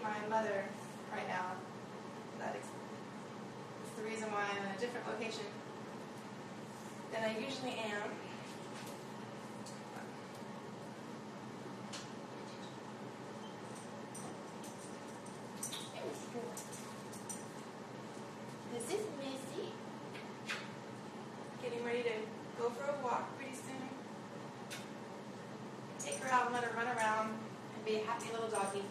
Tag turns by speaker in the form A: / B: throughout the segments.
A: my mother right now. That's the reason why I'm in a different location than I usually am. This is Missy. Getting ready to go for a walk pretty soon. Take her out and let her run around and be a happy little doggy.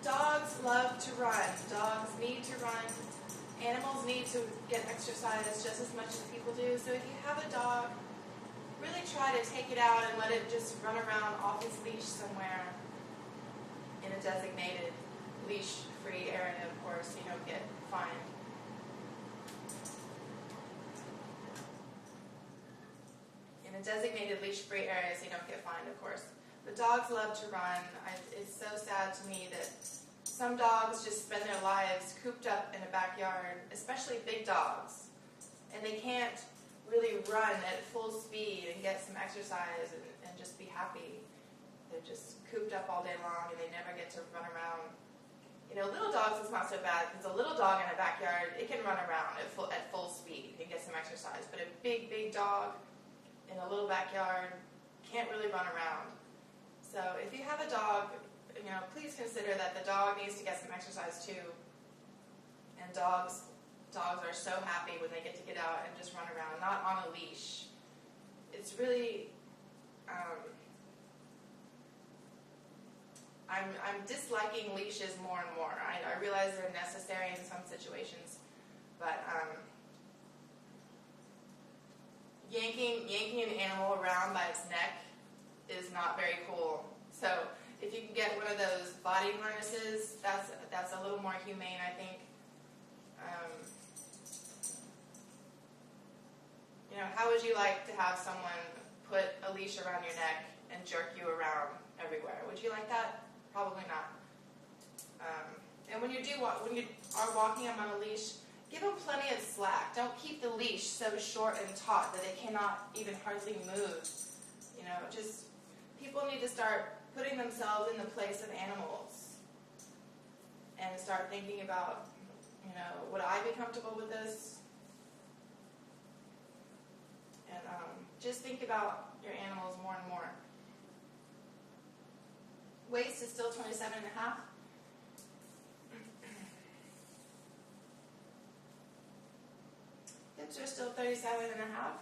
A: Dogs love to run. Dogs need to run. Animals need to get exercise just as much as people do. So if you have a dog, really try to take it out and let it just run around off its leash somewhere in a designated leash-free area, of course, so you don't get fined. In a designated leash-free area, so you don't get fined, of course. But dogs love to run. It's so sad to me that some dogs just spend their lives cooped up in a backyard, especially big dogs, and they can't really run at full speed and get some exercise and just be happy. They're just cooped up all day long and they never get to run around. You know, little dogs is not so bad because a little dog in a backyard, it can run around at full speed and get some exercise. But a big dog in a little backyard can't really run around. So if you have a dog, you know, please consider that the dog needs to get some exercise too. And dogs are so happy when they get to get out and just run around, not on a leash. It's really, I'm disliking leashes more and more. I realize they're necessary in some situations, but yanking an animal around by its neck is not very cool. So if you can get one of those body harnesses, that's a little more humane, I think. You know, how would you like to have someone put a leash around your neck and jerk you around everywhere? Would you like that? Probably not. And when you are walking them on a leash, give them plenty of slack. Don't keep the leash so short and taut that they cannot even hardly move. You know, just people need to start putting themselves in the place of animals and start thinking about, you know, would I be comfortable with this? And just think about your animals more and more. Waist is still 27.5. Hips are still 37.5.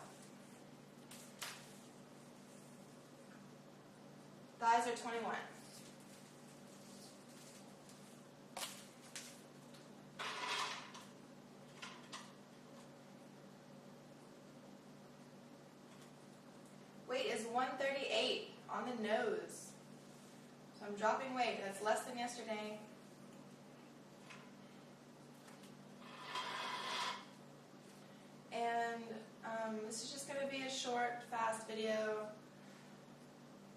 A: Thighs are 21. Weight is 138 on the nose. So I'm dropping weight. That's less than yesterday. And this is just going to be a short, fast video.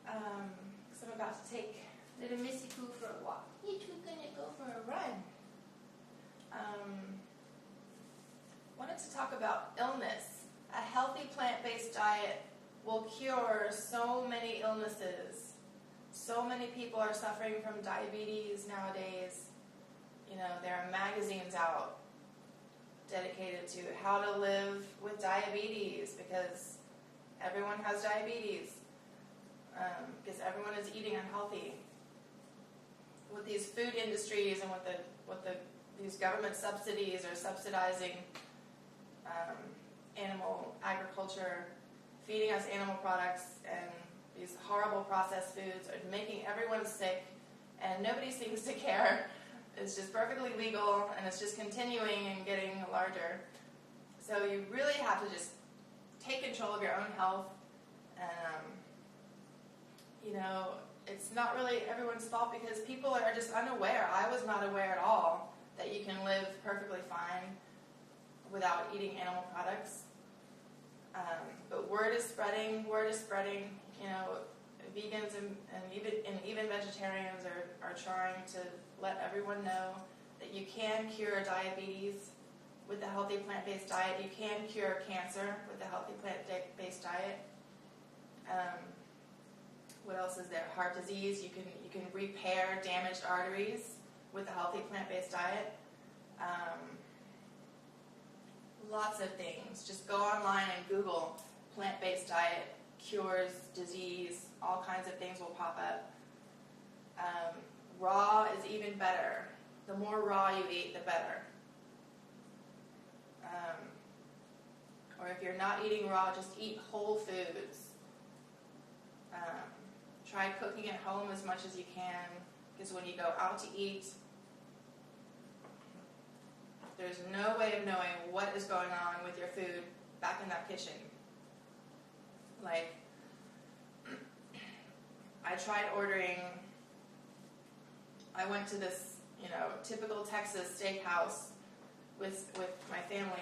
A: Because I'm about to take little Missy Pooh for a walk. We're going to go for a run. Wanted to talk about illness. A healthy plant-based diet will cure so many illnesses. So many people are suffering from diabetes nowadays. You know, there are magazines out dedicated to how to live with diabetes because everyone has diabetes. Because everyone is eating unhealthy. With these food industries and with these government subsidies are subsidizing animal agriculture, feeding us animal products, and these horrible processed foods are making everyone sick, and nobody seems to care. It's just perfectly legal, and it's just continuing and getting larger. So you really have to just take control of your own health, and you know, it's not really everyone's fault because people are just unaware. I was not aware at all that you can live perfectly fine without eating animal products. But word is spreading. You know, vegans and even vegetarians are trying to let everyone know that you can cure diabetes with a healthy plant-based diet. You can cure cancer with a healthy plant-based diet. What else is there? Heart disease. You can repair damaged arteries with a healthy plant-based diet. Lots of things. Just go online and Google plant-based diet, cures, disease, all kinds of things will pop up. Raw is even better. The more raw you eat, the better. Or if you're not eating raw, just eat whole foods. Try cooking at home as much as you can, because when you go out to eat, there's no way of knowing what is going on with your food back in that kitchen. Like, I tried ordering, I went to this, typical Texas steakhouse with my family,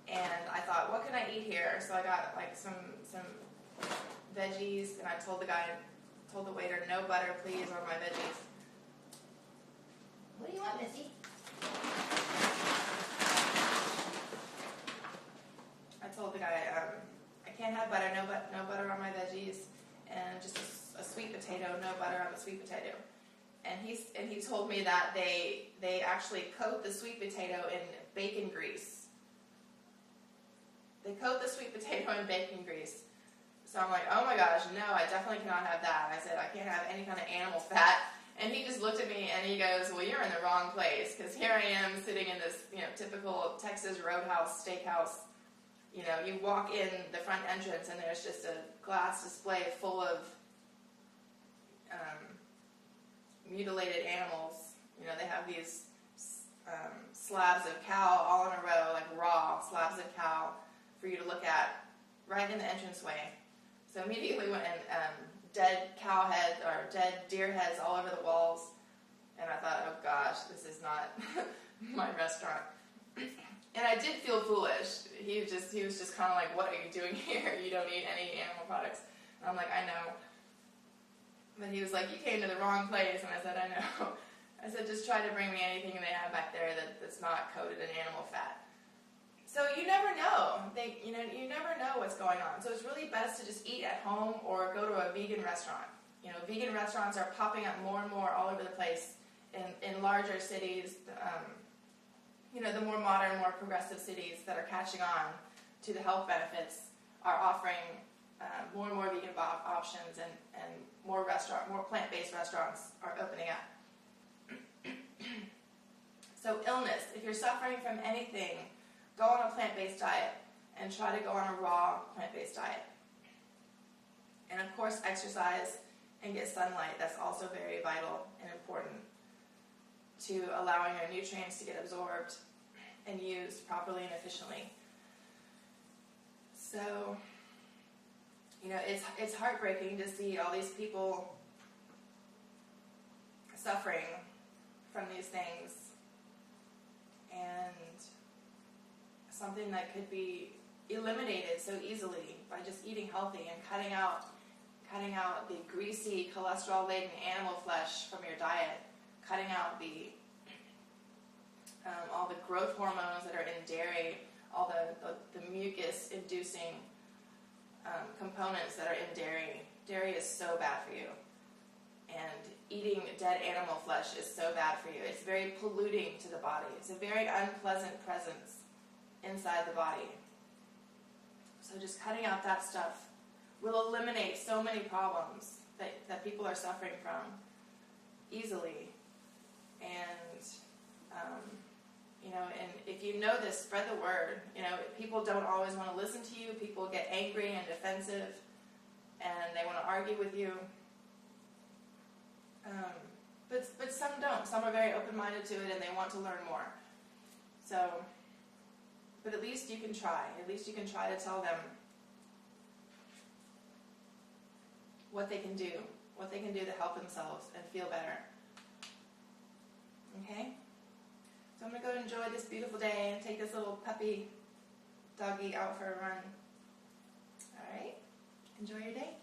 A: and I thought, what can I eat here? So I got like some veggies, and I told the waiter, no butter, please, or my veggies. What do you want, Missy? I told the guy, I can't have butter, no butter on my veggies, and just a sweet potato, no butter on the sweet potato. And he told me that they actually coat the sweet potato in bacon grease. They coat the sweet potato in bacon grease. So I'm like, oh my gosh, no, I definitely cannot have that. I said, I can't have any kind of animal fat. And he just looked at me and he goes, well, you're in the wrong place, because here I am sitting in this, typical Texas roadhouse steakhouse. You walk in the front entrance and there's just a glass display full of mutilated animals. They have these slabs of cow all in a row, like raw slabs of cow for you to look at right in the entranceway. So immediately went and dead cow heads or dead deer heads all over the walls, and I thought, oh gosh, this is not my restaurant. And I did feel foolish. He was just kind of like, what are you doing here? You don't eat any animal products. And I'm like, I know. But he was like, you came to the wrong place. And I said, I know. I said, just try to bring me anything they have back there that's not coated in animal fat. So you never know. You never know what's going on. So it's really best to just eat at home or go to a vegan restaurant. Vegan restaurants are popping up more and more all over the place in larger cities. The more modern, more progressive cities that are catching on to the health benefits are offering more and more vegan options, and more plant-based restaurants are opening up. So illness, if you're suffering from anything, go on a plant-based diet and try to go on a raw plant-based diet. And of course, exercise and get sunlight. That's also very vital and important to allowing your nutrients to get absorbed and used properly and efficiently. So, it's heartbreaking to see all these people suffering from these things, and something that could be eliminated so easily by just eating healthy and cutting out the greasy, cholesterol-laden animal flesh from your diet, cutting out all the growth hormones that are in dairy, all the mucus-inducing components that are in dairy. Dairy is so bad for you. And eating dead animal flesh is so bad for you. It's very polluting to the body. It's a very unpleasant presence inside the body. So just cutting out that stuff will eliminate so many problems that people are suffering from easily. And and if you know this, spread the word. People don't always want to listen to you. People get angry and defensive, and they want to argue with you. But some don't. Some are very open-minded to it, and they want to learn more. So, but at least you can try. At least you can try to tell them what they can do to help themselves and feel better. Okay? So I'm going to go enjoy this beautiful day and take this little puppy doggy out for a run. All right? Enjoy your day.